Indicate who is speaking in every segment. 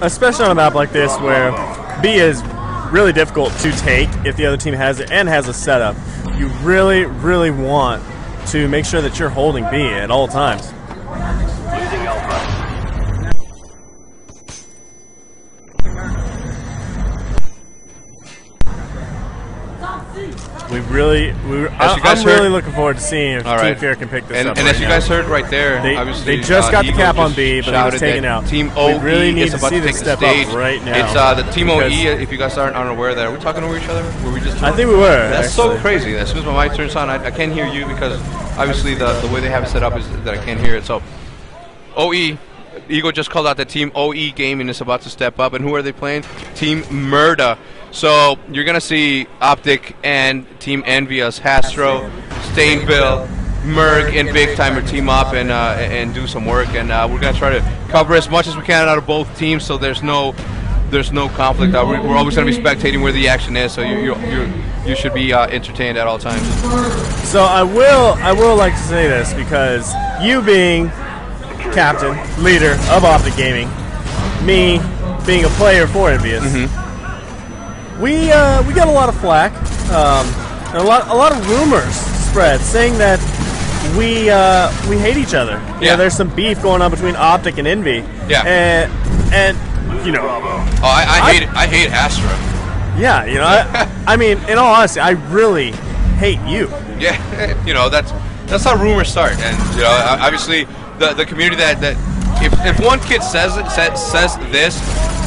Speaker 1: especially on a map like this where B is really difficult to take if the other team has it and has a setup. You really, really want to make sure that you're holding B at all times. I'm really looking forward to seeing if Team FeaR can pick this up.
Speaker 2: And as you guys heard right there,
Speaker 1: they just got the cap on B, but it was taken out.
Speaker 2: Team OE
Speaker 1: really need
Speaker 2: is about to take the stage
Speaker 1: right now.
Speaker 2: It's the Team OE. If you guys aren't unaware of that, are we talking over each other? Were we just?
Speaker 1: I think we were.
Speaker 2: That's so crazy. As soon as my mic turns on, I can't hear you because obviously the way they have it set up is that I can't hear it. So OE. Ego just called out that Team OE Gaming is about to step up, and who are they playing? Team Murda. So you're gonna see Optic and Team Enyus, Hastro, Stainbill, Merc, and Big Timer team up and do some work, and we're gonna try to cover as much as we can out of both teams, so there's no conflict. We're always gonna be spectating where the action is, so you should be entertained at all times.
Speaker 1: So I will like to say this because you being captain, leader of Optic Gaming, me being a player for Enyus, we got a lot of flack, and a lot of rumors spread saying that we hate each other. You know, there's some beef going on between Optic and Envy. Yeah. And you know.
Speaker 2: Oh, I hate Astra.
Speaker 1: Yeah, you know, I mean, in all honesty, I really hate you.
Speaker 2: Yeah, you know, that's how rumors start, and you know, obviously. The community that if one kid says this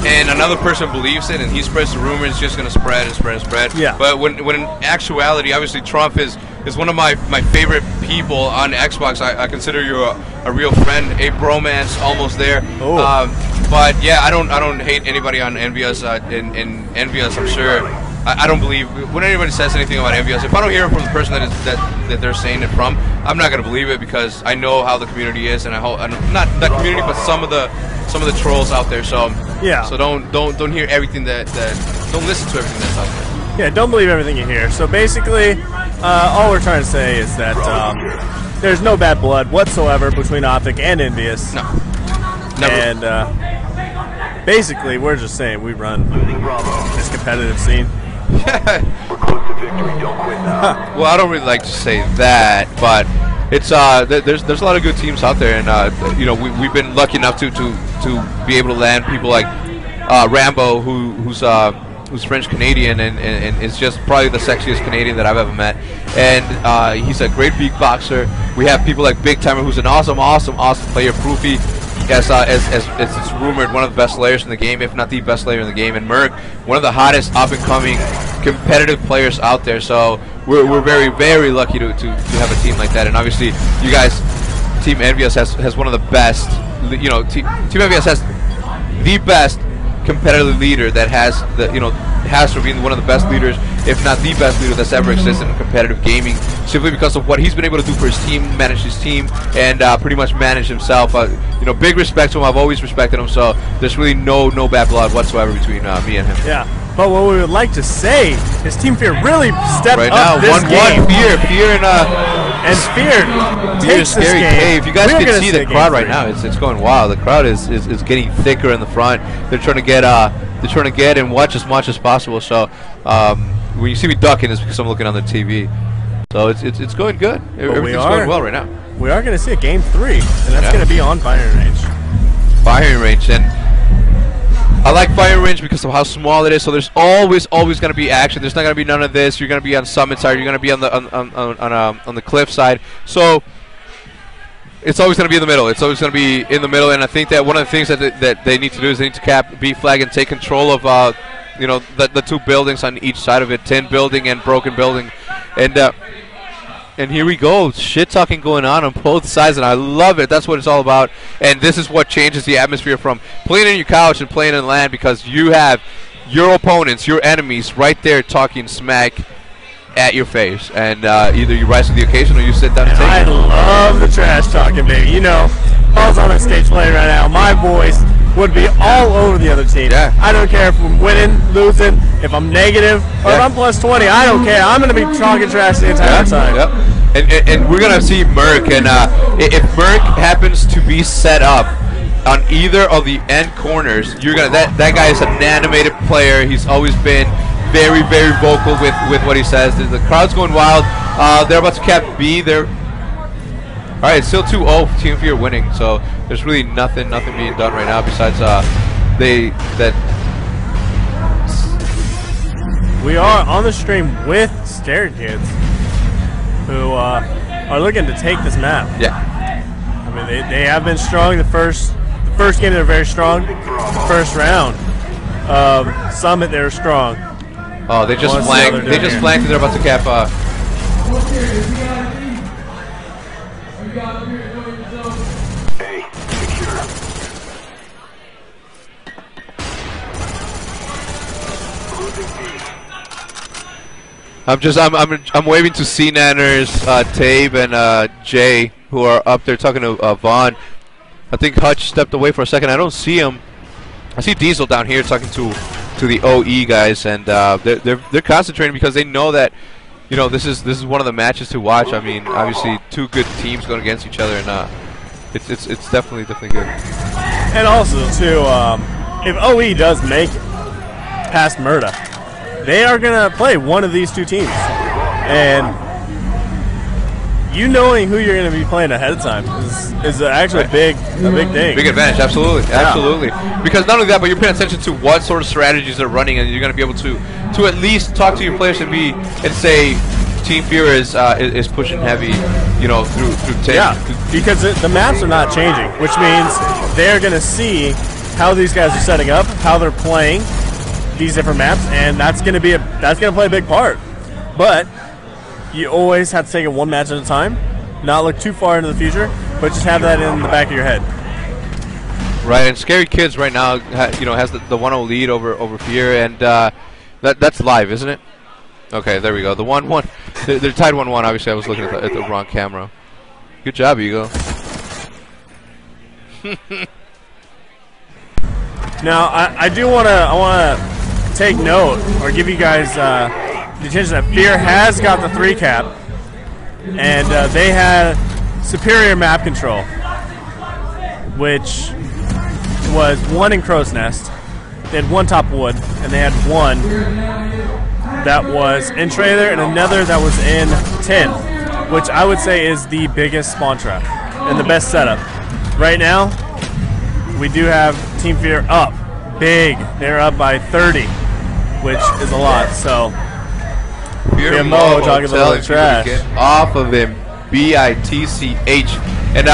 Speaker 2: and another person believes it and he spreads the rumor, it's just gonna spread and spread and spread. Yeah. But when in actuality, obviously Trump is one of my favorite people on Xbox. I consider you a real friend, a bromance almost there. Oh. But yeah, I don't hate anybody on Enyus. In Enyus, I'm sure. I don't believe when anybody says anything about Enyus. If I don't hear it from the person that they're saying it from, I'm not gonna believe it because I know how the community is, and I hope not that community, but some of the trolls out there. So yeah. So don't hear everything don't listen to everything that's out there.
Speaker 1: Yeah, don't believe everything you hear. So basically, all we're trying to say is that there's no bad blood whatsoever between Optic and Enyus. No. Never. And basically, we're just saying we run this competitive scene.
Speaker 3: We're close to victory. Don't quit now.
Speaker 2: Well, I don't really like to say that, but it's there's a lot of good teams out there, and you know we've been lucky enough to be able to land people like Rambo, who's French Canadian and is just probably the sexiest Canadian that I've ever met, and he's a great beatboxer. We have people like Big Timer, who's an awesome player. Proofy. As it's rumored, one of the best players in the game, if not the best player in the game, and Merc, one of the hottest up-and-coming competitive players out there. So we're very, very lucky to have a team like that. And obviously, you guys, Team Enyus has one of the best. You know, Team Enyus has the best competitive leader that has to be one of the best leaders, if not the best leader that's ever existed in competitive gaming, simply because of what he's been able to do for his team, manage his team, and pretty much manage himself. You know, big respect to him. I've always respected him, so there's really no bad blood whatsoever between me and him.
Speaker 1: Yeah, but what we would like to say is Team FeaR really stepped
Speaker 2: right
Speaker 1: up
Speaker 2: now,
Speaker 1: this game.
Speaker 2: 1-1, FeaR
Speaker 1: and FeaR takes this game.
Speaker 2: Cave. You guys can see the crowd right now. It's going wild. The crowd is getting thicker in the front. They're trying to get and watch as much as possible. So when you see me ducking, it's because I'm looking on the TV. So it's going good. Everything's going well right now.
Speaker 1: We are going to see a game 3, and that's going to be on firing range.
Speaker 2: Firing range, and I like firing range because of how small it is. So there's always going to be action. There's not going to be none of this. You're going to be on summit side. You're going to be on the cliff side. So it's always going to be in the middle. It's always going to be in the middle. And I think that one of the things that they need to do is they need to cap B flag and take control of you know, the two buildings on each side of it, tin building and broken building, and here we go, shit talking going on both sides, and I love it. That's what it's all about, and this is what changes the atmosphere from playing in your couch and playing in land, because you have your opponents, your enemies, right there talking smack at your face, and either you rise to the occasion or you sit down and take it.
Speaker 1: I love the trash talking, baby. You know, Paul's on a stage playing right now. My voice would be all over the other team. Yeah. I don't care if I'm winning, losing, if I'm negative, or if I'm plus 20. I don't care. I'm going to be talking trash the entire time.
Speaker 2: Yep. And we're going to see Merc. And if Merc happens to be set up on either of the end corners, you're gonna that guy is an animated player. He's always been very, very vocal with what he says. The crowd's going wild. They're about to cap B. They're all right. It's still 2-0. Team FeaR winning. So there's really nothing being done right now besides
Speaker 1: We are on the stream with Scared Kids, who are looking to take this map.
Speaker 2: Yeah.
Speaker 1: I mean, they have been strong. The first game they were very strong. The first round of Summit they were strong.
Speaker 2: Oh, they just flanked. They just flanked and they're about to cap.
Speaker 3: Hey, secure. Losing B.
Speaker 2: I'm waving to C Nanners, Tabe, and Jay, who are up there talking to Vaughn. I think Hutch stepped away for a second. I don't see him. I see Diesel down here talking to the OE guys, and they're concentrating because they know that, you know, this is one of the matches to watch. I mean, obviously two good teams going against each other, and it's definitely good.
Speaker 1: And also too, if OE does make it past Murda, they are gonna play one of these two teams, and you knowing who you're going to be playing ahead of time is actually a big thing.
Speaker 2: Big advantage, absolutely, absolutely. Because not only that, but you're paying attention to what sort of strategies they're running, and you're going to be able to at least talk to your players and say Team FeaR is pushing heavy, you know, through 10.
Speaker 1: Yeah, because the maps are not changing, which means they're going to see how these guys are setting up, how they're playing these different maps, and that's going to play a big part. But you always have to take it one match at a time, not look too far into the future, but just have that in the back of your head.
Speaker 2: Right, and Scary Kids right now, has the 1-0 lead over FeaR, and that's live, isn't it? Okay, there we go. The 1-1, they're tied 1-1. Obviously, I was looking at the wrong camera. Good job, Ego.
Speaker 1: Now, I want to take note or give you guys the attention that FeaR has got the 3 cap, and they had superior map control, which was 1 in Crow's Nest. They had 1 top wood, and they had 1 that was in trailer and another that was in tin, which I would say is the biggest spawn trap and the best setup. Right now, we do have Team FeaR up big. They're up by 30, which is a lot. So
Speaker 2: FeaR
Speaker 1: Mo talking about trash.
Speaker 2: Get off of him, BITCH. And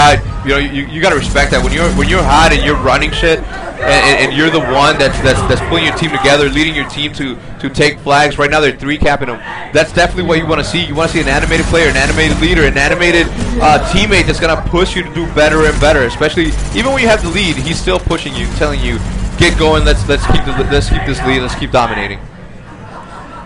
Speaker 2: you gotta respect that when you're hot and you're running shit, and you're the one that's pulling your team together, leading your team to take flags. Right now they're 3 capping them. That's definitely what you want to see. You want to see an animated player, an animated leader, an animated teammate that's gonna push you to do better and better. Especially even when you have the lead, he's still pushing you, telling you, get going. Let's keep this lead. Let's keep dominating.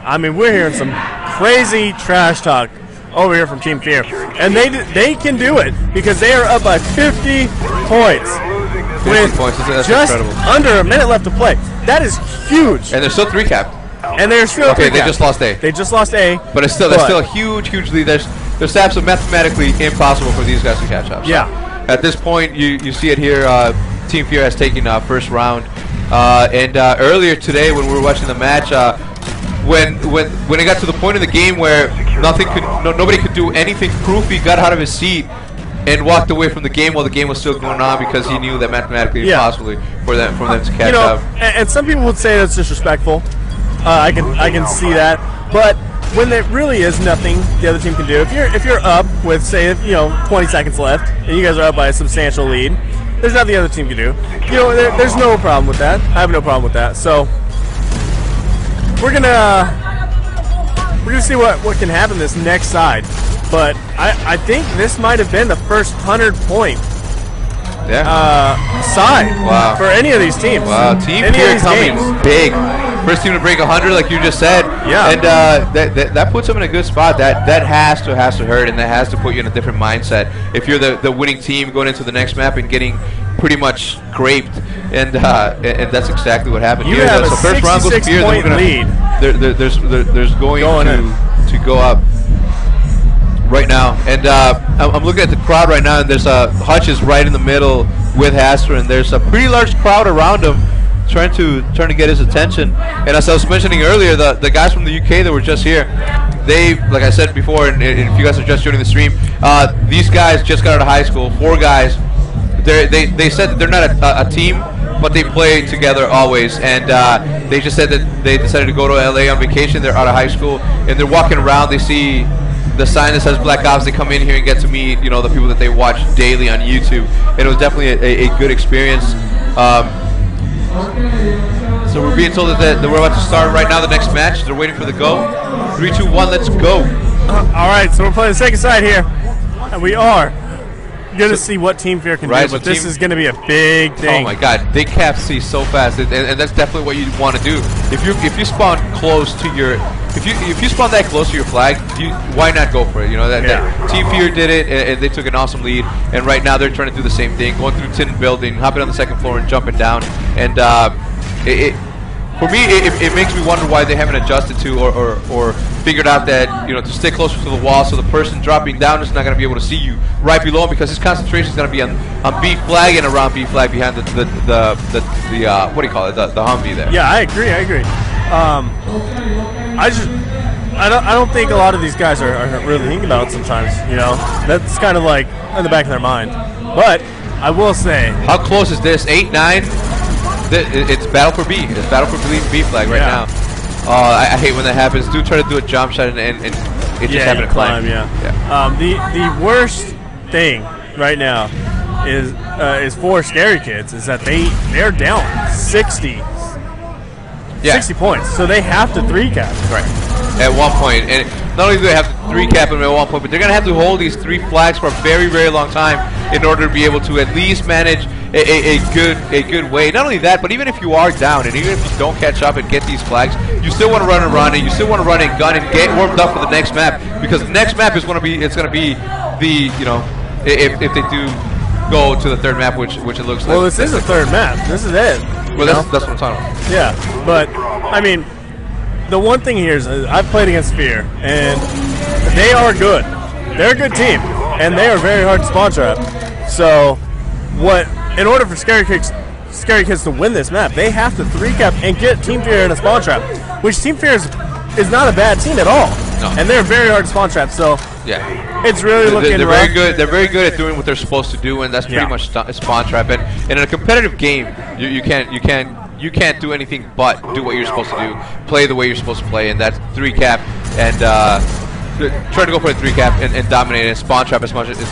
Speaker 1: I mean, we're hearing some crazy trash talk over here from Team FeaR, and they can do it because they are up by 50 points with
Speaker 2: that's
Speaker 1: just
Speaker 2: incredible.
Speaker 1: under a minute left to play. That is huge.
Speaker 2: And they're still 3 capped.
Speaker 1: And they're still
Speaker 2: okay. They just lost A.
Speaker 1: They just lost A.
Speaker 2: But it's still that's still a huge lead. There's absolutely mathematically impossible for these guys to catch up. So
Speaker 1: yeah.
Speaker 2: At this point, you see it here. Team FeaR has taken first round. And earlier today, when we were watching the match, when it got to the point in the game where nobody could do anything, Proofy got out of his seat and walked away from the game while the game was still going on because he knew that mathematically impossibly for them to catch up.
Speaker 1: And some people would say that's disrespectful. I can see that, but when there really is nothing the other team can do, if you're up with, say, 20 seconds left and you guys are up by a substantial lead, there's nothing the other team can do. There's no problem with that. I have no problem with that. So we're gonna see what can happen this next side. But I think this might have been the first 100-point side for any of these teams.
Speaker 2: Wow, Team FeaR coming big. First team to break 100, like you just said.
Speaker 1: Yeah.
Speaker 2: And that puts them in a good spot. That has to hurt, and that has to put you in a different mindset. If you're the winning team going into the next map and getting pretty much scraped, and that's exactly what happened
Speaker 1: you
Speaker 2: here.
Speaker 1: Have
Speaker 2: so
Speaker 1: a
Speaker 2: first round goes to FeaR.
Speaker 1: lead.
Speaker 2: There's going to go up right now, and I'm looking at the crowd right now, and there's Hutch is right in the middle with Hasper, and there's a pretty large crowd around him trying to get his attention. And as I was mentioning earlier, the guys from the UK that were just here, they, like I said before, and if you guys are just joining the stream, these guys just got out of high school. 4 guys. They said that they're not a team, but they play together always. And they just said that they decided to go to LA on vacation. They're out of high school, and they're walking around. They see the sign that says Black Ops. They come in here and get to meet, you know, the people that they watch daily on YouTube. And it was definitely a good experience. So we're being told that we're about to start right now the next match. They're waiting for the go. 3, 2, 1, let's go.
Speaker 1: All right, so we're playing the second side here, and we are going to see what Team FeaR can do, but this is going to be a big thing.
Speaker 2: Oh my God, they cap C so fast, and that's definitely what you want to do. If you spawn close to your, if you spawn that close to your flag, why not go for it? You know that Team FeaR did it, and they took an awesome lead. And right now they're trying to do the same thing, going through tin building, hopping on the second floor, and jumping down. And for me, it makes me wonder why they haven't adjusted to or figured out that, you know, to stay closer to the wall, so the person dropping down is not going to be able to see you right below him, because his concentration is going to be on B flag and around B flag behind the what do you call it, the Humvee there.
Speaker 1: Yeah, I agree. I don't think a lot of these guys are really thinking about it sometimes. You know, that's kind of like in the back of their mind. But I will say,
Speaker 2: how close is this? 8, 9. It's battle for B. It's battle for B flag right now. I hate when that happens. Dude try to do a jump shot and it just happened to climb.
Speaker 1: The worst thing right now is for Scary Kids is that they're down 60 points, so they have to 3-cap.
Speaker 2: Right. At one point, and not only do they have to 3-cap them at one point, but they're gonna have to hold these 3 flags for a very, very long time in order to be able to at least manage a good way. Not only that, but even if you are down and even if you don't catch up and get these flags, you still want to run and run, and you still want to run and gun and get warmed up for the next map, because the next map is going to be the, you know, if they do go to the 3rd map, which it looks like.
Speaker 1: Well, this is the 3rd map. This is it.
Speaker 2: Well, that's what I'm talking about.
Speaker 1: Yeah, but I mean, the one thing here is I've played against FeaR, and they are good. They're a good team, and they are very hard to spawn trap. So, in order for Scary Kids to win this map, they have to 3-cap and get Team FeaR in a spawn trap, which Team FeaR is not a bad team at all. No. And they're very hard to spawn trap. So
Speaker 2: yeah,
Speaker 1: it's really looking
Speaker 2: they're
Speaker 1: rough.
Speaker 2: very good. They're very good at doing what they're supposed to do, and that's pretty much spawn trap. And in a competitive game, you can't do anything but do what you're supposed to do, play the way you're supposed to play, and that's 3-cap and try to go for a 3-cap and dominate and spawn trap as much as you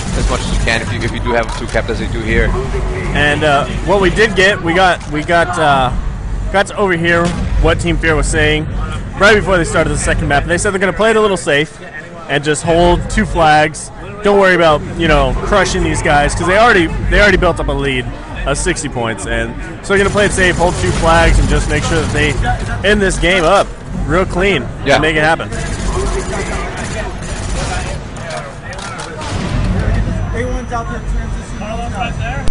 Speaker 2: can if you do have a 2-cap as they do here.
Speaker 1: And what we did get, we got to overhear what Team FeaR was saying right before they started the second map. They said they're going to play it a little safe and just hold 2 flags. Don't worry about, you know, crushing these guys, because they already built up a lead of 60 points, and so they're going to play it safe, hold 2 flags, and just make sure that they end this game up real clean and make it happen.
Speaker 4: Everyone's out there transitioning right there.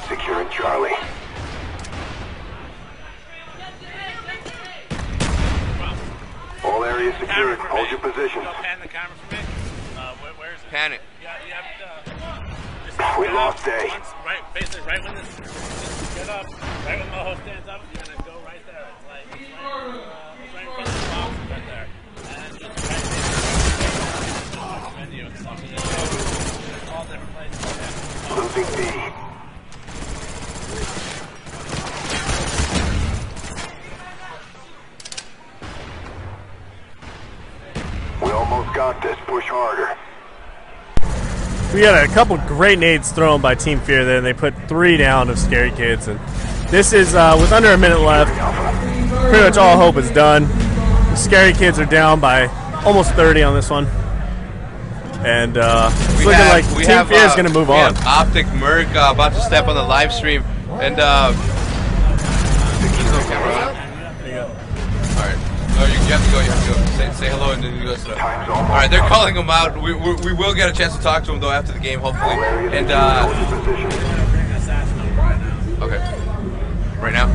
Speaker 3: Securing Charlie. All areas secured. Hold your position.
Speaker 4: Pan the camera for me. Where is it?
Speaker 2: Pan it.
Speaker 3: We lost A.
Speaker 4: Basically, right when this get up, right when Moho stands up, you're gonna go right there. It's right in front of the box, right there. And just right there. Menu and stuff. All different places.
Speaker 3: Losing B. We almost got this. Push harder.
Speaker 1: We had a couple great nades thrown by Team FeaR there, and they put 3 down of Scary Kids. And this is with under a minute left. Pretty much all hope is done. The Scary Kids are down by almost 30 on this one, and it's looking like Team FeaR is going to move on.
Speaker 2: We have Optic Merc about to step on the live stream, and Oh, you have to go. You have to go. Say hello, and then you go. All right, they're calling him out. We will get a chance to talk to him though after the game, hopefully. And okay, right now.